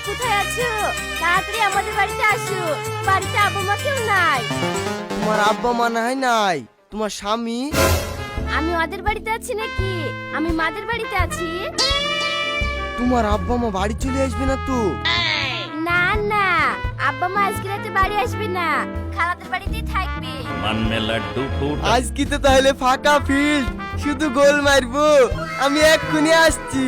কোথায় আছো? তাড়াতাড়ি আমাদের বাড়িতে আসো। বাড়িতে আব্বা মা কেউ নাই। তোমার আব্বা মা নাই, তোমার স্বামী? আমি ওদের বাড়িতে আছি নাকি? আমি মাদের বাড়িতে আছি। তোমার আব্বা মা বাড়ি চলে আসবে না তো? না না, আব্বা মা আজকে রাতে বাড়ি আসবে না, খালাদের বাড়িতেই থাকবে। আজকে তো তাহলে ফাঁকা ফিল্ড, শুধু গোল মারবো। আমি এক্ষুনি আসছি।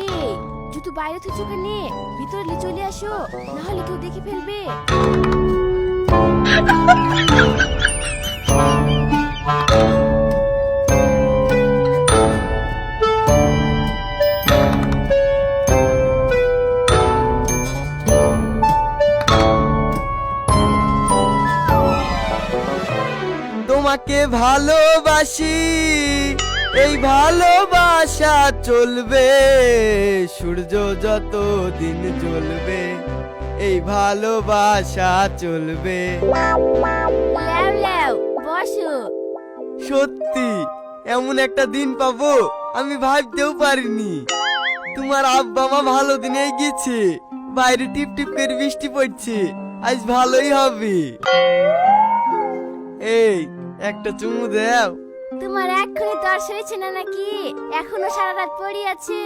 এই জুতো বাইরে থেকে চোখে নিয়ে ভিতরে চলে আসো, না হলে কেউ দেখে ফেলবে। তোমাকে ভালোবাসি, এই ভালোবাসা চলবে, সূর্য যত দিন জ্বলবে, এই ভালোবাসা চলবে। ল্যাও ল্যাও বসো। সত্যি এমন একটা দিন পাবো আমি ভাবতেও পারিনি। তোমার আব্বা মা ভালো দিনে গেছে, বাইরে টিপ টিপ করে বৃষ্টি পড়ছে, আজ ভালোই হবে। এই একটা চুমু দাও। তোমার এক্ষুনি দর্শ হয়েছে না নাকি? এখনো সারা রাত পড়ে আছে।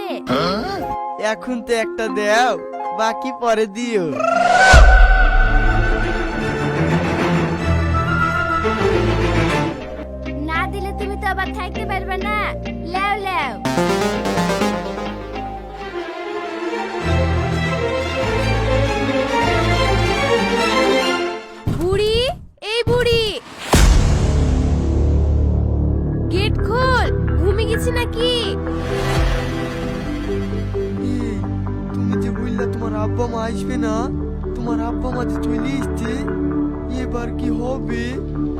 এখন তো একটা দাও, বাকি পরে দিও। না দিলে তুমি তো আবার থাকতে পারবে না। ল্যাও ল্যাও। বুড়ি, এই বুড়ি, গেট খোল, ঘুমিয়ে গেছি নাকি? এই, তুমি যে বললা তোমার আব্বা মা আসবে না, তোমার আব্বা মা যে চলে এসছে, এবার কি হবে?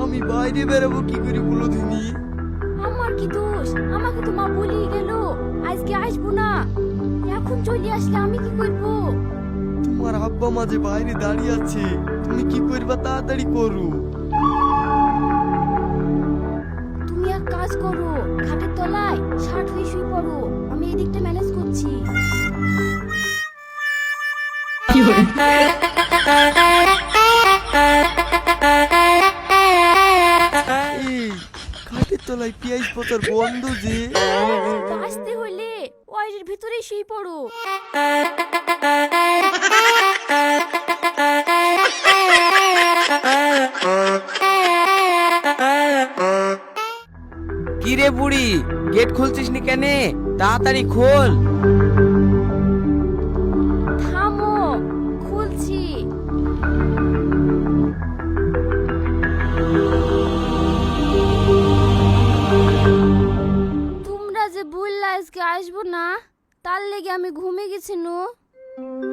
আমি বাইরে বেরাবো কি করে বলো দিনি? আমার কি দোষ? আমাকে তো মা বলেই গেল আজকে আসবো না। এখন চলে আসলে আমি কি করব? তোমার আব্বা মা যে বাইরে দাঁড়িয়ে আছে, তুমি কি করবা? তাড়াতাড়ি করো। তুমি এক কাজ করো, খাটের তলায় শার্ট হয়ে শুয়ে পড়ো, আমি এদিকটা ম্যানেজ করছি। এই খাটের তলায় পেঁয়াজ পাতার গন্ধ যে। আসতে হলে ওয়াইয়ের ভিতরে শুয়ে পড়ো। কি রে বুড়ি, গেট খুলছিস নি কেন? তাড়াতাড়ি খোল। থামো, খুলছি। তোমরা যে বললা আজকে আসবো না, তার লেগে আমি ঘুমিয়ে গেছি নো।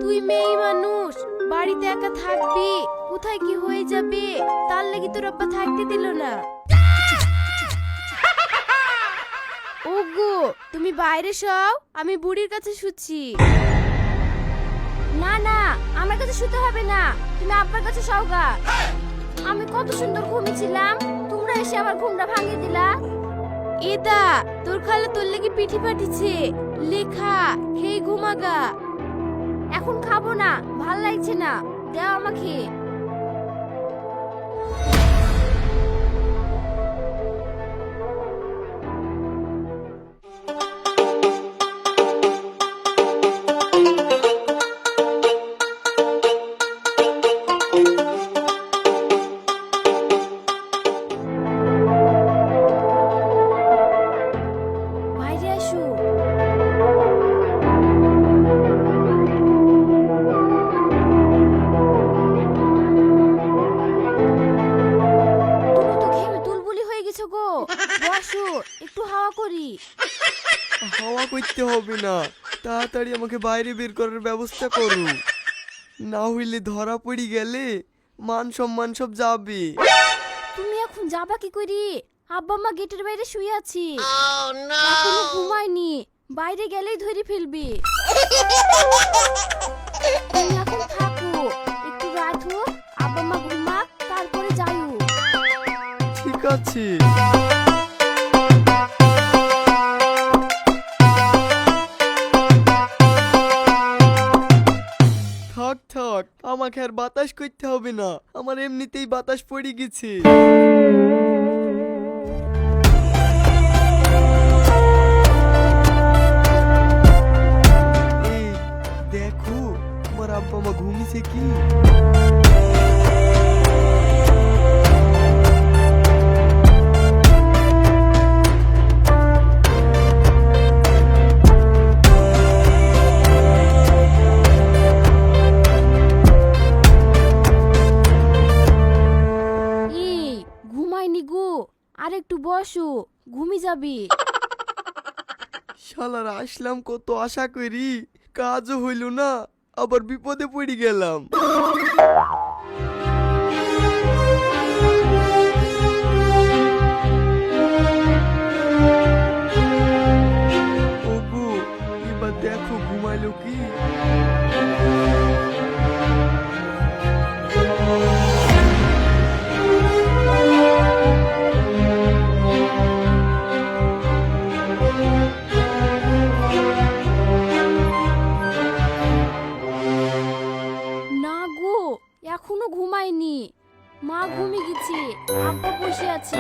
তুই মেয়ে মানুষ, বাড়িতে একা থাকবি, কোথায় কি হয়ে যাবে, তার লেগে তোর আব্বা থাকতে দিল না। ওগো তুমি বাইরে সও, আমি বুড়ির কাছে শুচ্ছি। না না, আমার কাছে শুতে হবে না, তুমি আব্বার কাছে সওগা। আমি কত সুন্দর ঘুমিয়েছিলাম, তোমরা এসে আমার ঘুমটা ভাঙিয়ে দিলা। এদা তোর খালা তোর লেগে পিঠি পাঠিয়েছে, লেখা খেয়ে ঘুমাগা। এখন খাবো না, ভাল লাগছে না, দাও আমাকে। বাইরে আসো। তুমি তো ঘেমে তুলবুলি হয়ে গেছো গো, বসো একটু হাওয়া করি। হাওয়া করতে হবে না, তাড়াতাড়ি আমাকে বাইরে বের করার ব্যবস্থা করো, না হইলে ধরা পড়ি গেলে মান সম্মান সব যাবে। তুমি এখন যাবা কি করি? আব্বা মা গেটের বাইরে শুয়ে আছি, এখনো ঘুমায়নি, বাইরে গেলেই ধরে ফেলবি। যাচ্ছে। থাক থাক, আমাকে আর বাতাস করতে হবে না, আমার এমনিতেই বাতাস পড়ে গেছে। এই দেখো, তোমার আব্বা মা ঘুমিয়েছে কি? এই ঘুমাইনি গো, আর একটু বসো, ঘুমি যাবি। শালার আসলাম কত আশা করি, কাজও হইল না, আবার বিপদে পড়ে গেলাম। ওগো, এবার দেখো ঘুমাইলো কি? না গো, এখনো ঘুমাইনি, মা ঘুমিয়ে গেছে, আব্বা বসে আছে।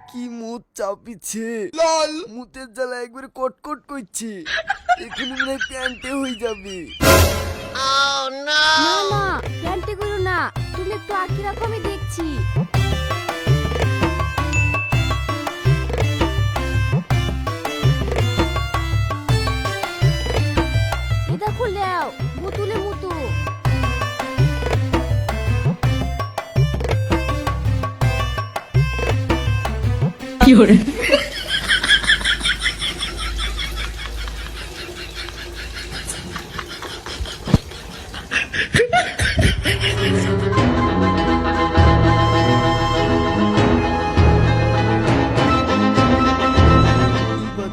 কি মুখ চাপিছে, মুতের জ্বালা একবারে কটকট করছে, এখানে মনে হয় প্যান্টে হয়ে যাবে। না না, প্যান্টে করো না, তুমি একটু আঁকি রাখো, আমি দেখছি। এটা খুলেও বোতলে মতো। এবার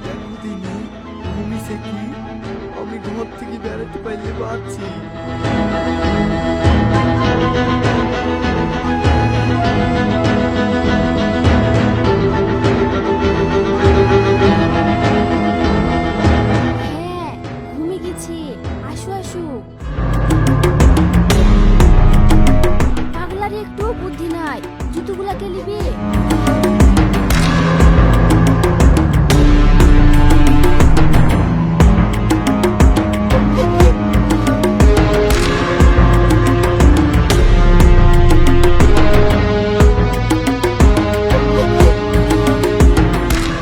দেখো দিনি ঘুমিয়েছে কি, আমি ঘর থেকে বেড়াতে পারলে বাঁচি। হ্যাঁ, ঘুমিয়ে গেছি, আসো আসো। পাগলার একটু বুদ্ধি নাই, জুতোগুলা কে নিবি?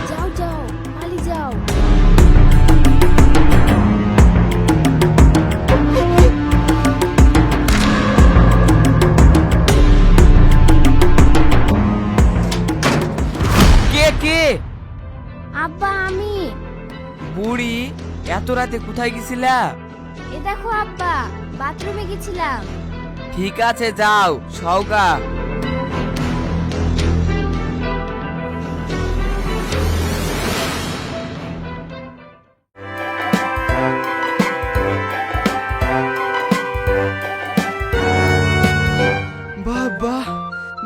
যাও যাও, পালিয়ে যাও। কে কে? আব্বা আমি। বুড়ি, এত রাতে কোথায় গেছিলা? এ দেখো আব্বা, বাথরুমে গেছিলাম। ঠিক আছে যাও, সওগা। বাবা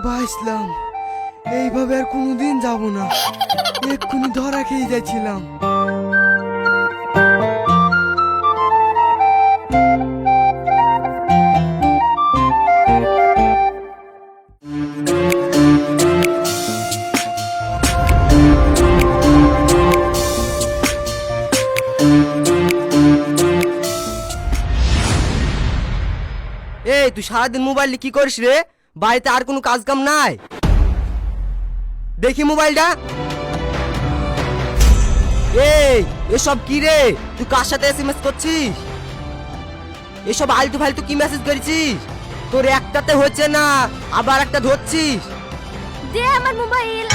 বাঁচলাম, এইভাবে আর কোনোদিন যাব না, এক্ষুনি ধরা খেয়ে যাচ্ছিলাম। এই তুই সারাদিন মোবাইল নিয়ে কি করিস রে? বাড়িতে আর কোনো কাজ কাম নাই? দেখি মোবাইলটা। এই এসব কি রে? তুই কার সাথে এসএমএস করছিস? এসব আলতু ফালতু কি মেসেজ করেছিস? তোর একটাতে হচ্ছে না, আবার একটা ধরছিস। দে আমার মোবাইল।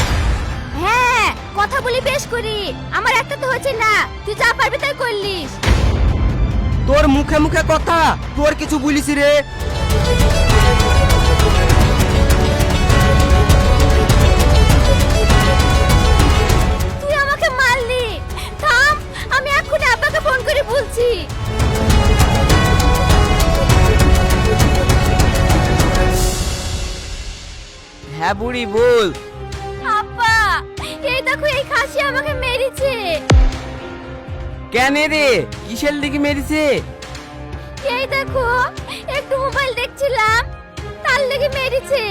হ্যাঁ, কথা বলি বেশ করি, আমার একটা তো হচ্ছে না, তুই যা পারবি তাই করলিস। তোর মুখে মুখে কথা, তোর কিছু বলিস রে? তুই আমাকে মারলি। থাম, আমি এক্ষুনি আব্বাকে ফোন করে বুঝ হ্যাঁ বুড়ি বল। আব্বা, এই দেখো এই খাসি আমাকে মেরেছে। কেন রে, কিসের দিকে মেরেছে? এই দেখো, একটু মোবাইল দেখছিলাম, তার লেগে মেরেছে।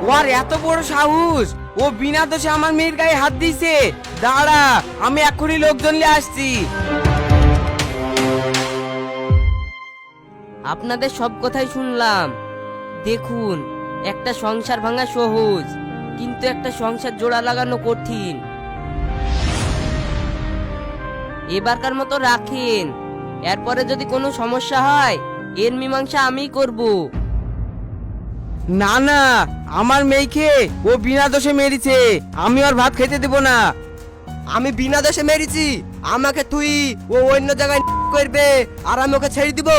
ওর এত বড় সাহস, ও বিনা দোষে আমার মেয়ের গায়ে হাত দিয়েছে। দাঁড়া, আমি এখনই লোকজন নিয়ে আসছি। আপনাদের সব কথাই শুনলাম। দেখুন, একটা সংসার ভাঙা সহজ, কিন্তু একটা সংসার জোড়া লাগানো কঠিন। এবারকার মতো রাখেন, এরপরে যদি কোনো সমস্যা হয় এর মীমাংসা আমিই করব। না না, আমার মেয়েকে ও বিনা দোষে মেরেছে, আমি ওর ভাত খেতে দেব না। আমি বিনা দোষে মেরেছি, আমাকে তুই ও অন্য জায়গায় করবে আর আমি ওকে ছেড়ে দিব?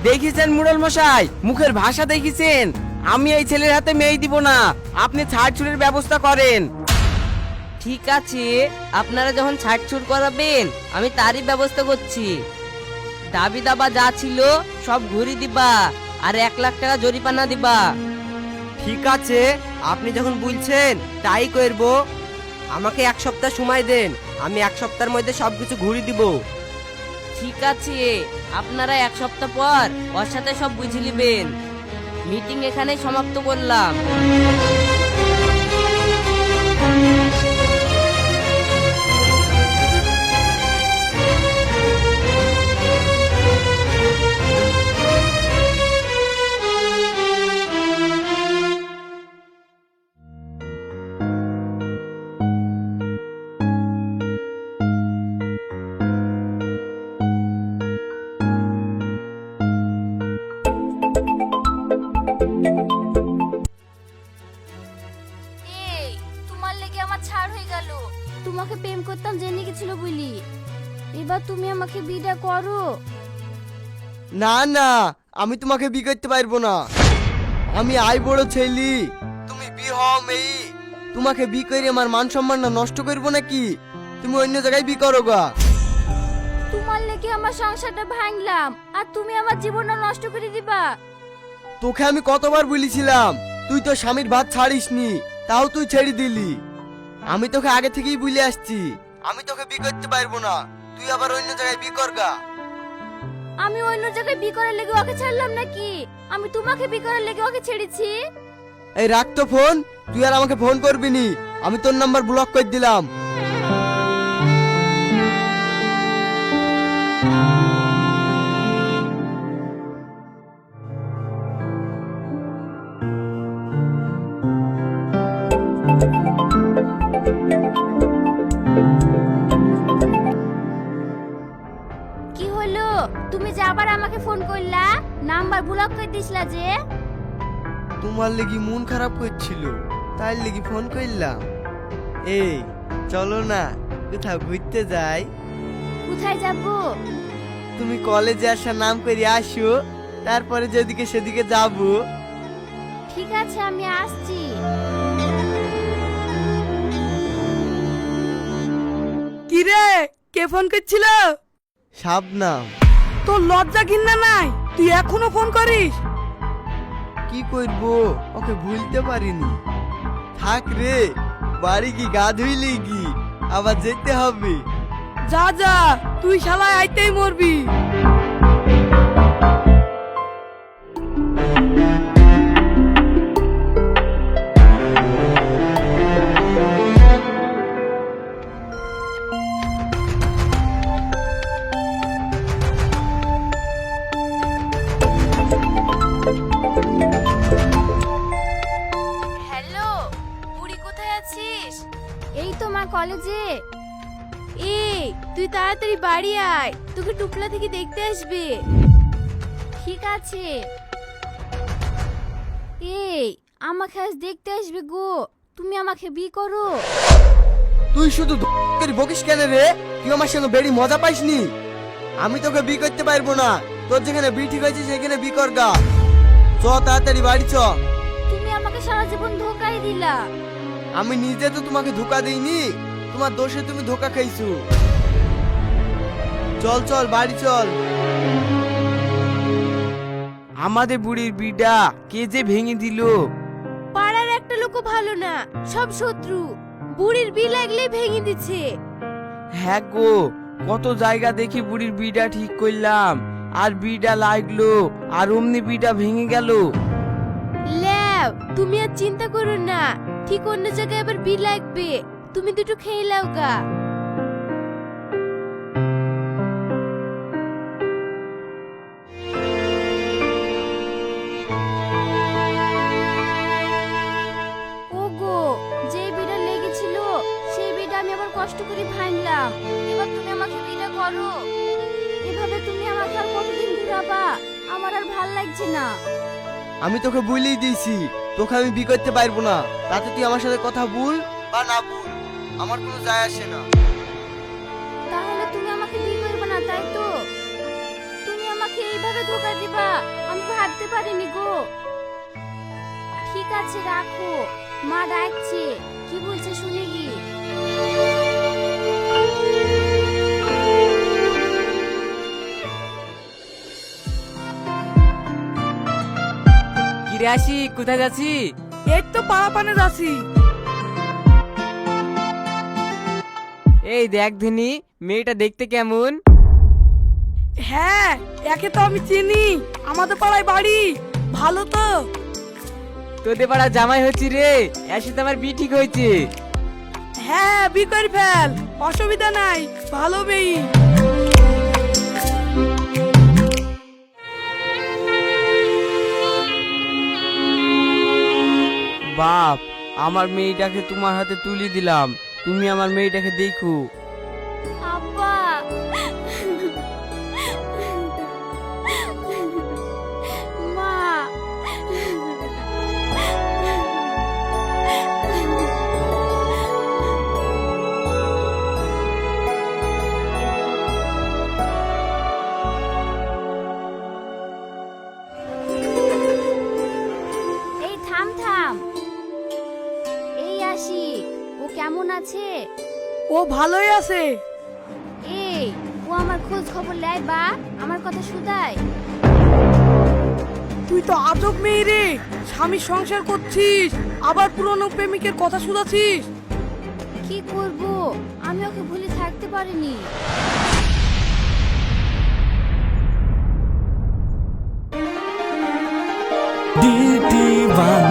দেখেছেন মুরল মশাই, মুখের ভাষা দেখেছেন? আমি এই ছেলের হাতে মেয়ে দিব না, আপনি ছাড় ছুড়ের ব্যবস্থা করেন। ঠিক আছে, আপনারা যখন ছাড়ছুড় করাবেন আমি তারই ব্যবস্থা করছি। দাবি দাবা যা ছিল সব ঘুরি দিবা, আর 1 লাখ টাকা জরিমানা দিবা। ঠিক আছে, আপনি যখন বলছেন তাই করব। আমাকে 1 সপ্তাহ সময় দেন, আমি 1 সপ্তাহের মধ্যে সবকিছু ঘুরিয়ে দিব। ঠিক আছে, আপনারা 1 সপ্তাহ পর ওর সাথে সব বুঝে নেবেন। মিটিং এখানেই সমাপ্ত করলাম। এই, তোমার লেগে আমার ছাড় হয়ে গেল। তোমাকে প্রেম করতাম জেনে গেছিল বলি, এবার তুমি আমাকে বিয়ে করো। না না, আমি তোমাকে বি করতে পারবো না। আমি আই বড় ছেলি, তুমি বি হও মেয়ে। তোমাকে বি করে আমার মান সম্মানটা নষ্ট করবো নাকি? তুমি অন্য জায়গায় বি করো গা। তোমার লেগে আমার সংসারটা ভাঙলাম, আর তুমি আমার জীবনটা নষ্ট করে দিবা। তোকে আমি কতবার বলেছিলাম তুই তো স্বামীর ভাত ছাড়িসনি, তাও তুই ছেড়ে দিলি। আমি তোকে আগে থেকেই বলে আসছি আমি তোকে বি করতে পারবো না, তুই আবার অন্য জায়গায় বি কর গা। আমি অন্য জায়গায় বিয়ে করার লেগে ওকে ছাড়লাম নাকি? আমি তোমাকে বিয়ে করার লেগে ওকে ছেড়েছি। এই রাখ তো ফোন, তুই আর আমাকে ফোন করবি নি, আমি তোর নাম্বার ব্লক করে দিলাম। কি হলো, তুমি যে আবার আমাকে ফোন করলা? নাম্বার ব্লক করে দিছলা যে? তোমার লেগে মন খারাপ করছিল, তাই লেগে ফোন করলাম। এই চলো না কোথাও ঘুরতে যাই। কোথায় যাব? তুমি কলেজে আসার নাম করে আসো, তারপরে যেদিকে সেদিকে যাব। ঠিক আছে, আমি আসছি। কি রে, কে ফোন করছিল? শাবনাম। তোর লজ্জা ঘিন্না নাই, তুই এখনো ফোন করিস? কি করব, ওকে ভুলতে পারিনি। থাক রে, বাড়ি কি গা ধুইলি কি আবার যেতে হবে? যা যা, তুই শালায় আইতেই মরবি। হ্যালো, বুড়ি কোথায় আছিস? এই তো মা, কলেজে। এই, তুই তাড়াতাড়ি বাড়ি আয়, তোকে টুকলা থেকে দেখতে আসবে। ঠিক আছে। এই, আমাকে আজ দেখতে আসবে গো, তুমি আমাকে বিয়ে করো। তুই শুধু করে বকিস কেন রে? তুই আমার সঙ্গে বেড়ি মজা পাইসনি? আমি তোকে বি করতে পারবো না, তোর যেখানে বি ঠিক হয়েছে সেখানে বি কর গা। চ তাড়াতাড়ি বাড়ি চ। তুমি আমাকে সারা জীবন ধোকাই দিলা। আমি নিজে তো তোমাকে ধোকা দেইনি, তোমার দোষে তুমি ধোকা খাইছো। চল চল বাড়ি চল। আমাদের বুড়ির বিটা কে যে ভেঙে দিল। পাড়ার একটা লোকও ভালো না, সব শত্রু। বুড়ির বি লাগলে ভেঙে দিচ্ছে। হ্যাঁ গো, কত জায়গা দেখি বুড়ির বিটা ঠিক করলাম, আর বিটা লাগলো আর অমনি বিটা ভেঙে গেল। ল্যাও, তুমি আর চিন্তা করো না, ঠিক অন্য জায়গায় আবার বি লাগবে। তুমি দুটো খেয়ে লাও গা। ওগো, যে বিড়া লেগেছিল সেই বিড়া আমি আবার কষ্ট করে ভাঙলাম। এবার তুমি আমাকে বিড়া করো। এভাবে তুমি আমাকে আর কতদিন ঘুরাবা? আমার আর ভাল লাগছে না। আমি তোকে বলেই দিয়েছি, তোকে আমি বি করতে পারবো না। তাতে তুই আমার সাথে কথা বল বা না বল, আমার কোনো যায় আসে না। তাহলে তুমি আমাকে বিয়ে করবে না, তাই তো? তুমি আমাকে এইভাবে ধোকা দিবা আমি ভাবতে পারিনি গো। ঠিক আছে, রাখো। মা ডাকছে, কি বলছে শুনে কি। কিরে আসি, কোথায় যাচ্ছি? এই তো পাড়া পানে যাচ্ছি। এই দেখ ধনী, মেয়েটা দেখতে কেমন? হ্যাঁ, একে তো আমি চিনি, আমাদের পাড়ায় বাড়ি। ভালো তো? তোদের পাড়া জামাই হচ্ছি রে, এর সাথে আমার বিয়ে ঠিক হয়েছে। হ্যাঁ, বি করে ফেল, অসুবিধা নাই, ভালো মেয়ে। বাপ, আমার মেয়েটাকে তোমার হাতে তুলে দিলাম, তুমি আমার মেয়েটাকে দেখো। আব্বা, মা, এই থাম থাম। এই আসি, ও কেমন আছে? ও ভালোই আছে। এই, ও আমার খোঁজ খবর নেয় বা আমার কথা শুধায়। তুই তো আজব মেয়ে রে, স্বামীর সংসার করছিস আবার পুরনো প্রেমিকের কথা শুধাছিস। কি করব, আমি ওকে ভুলে থাকতে পারিনি। DD1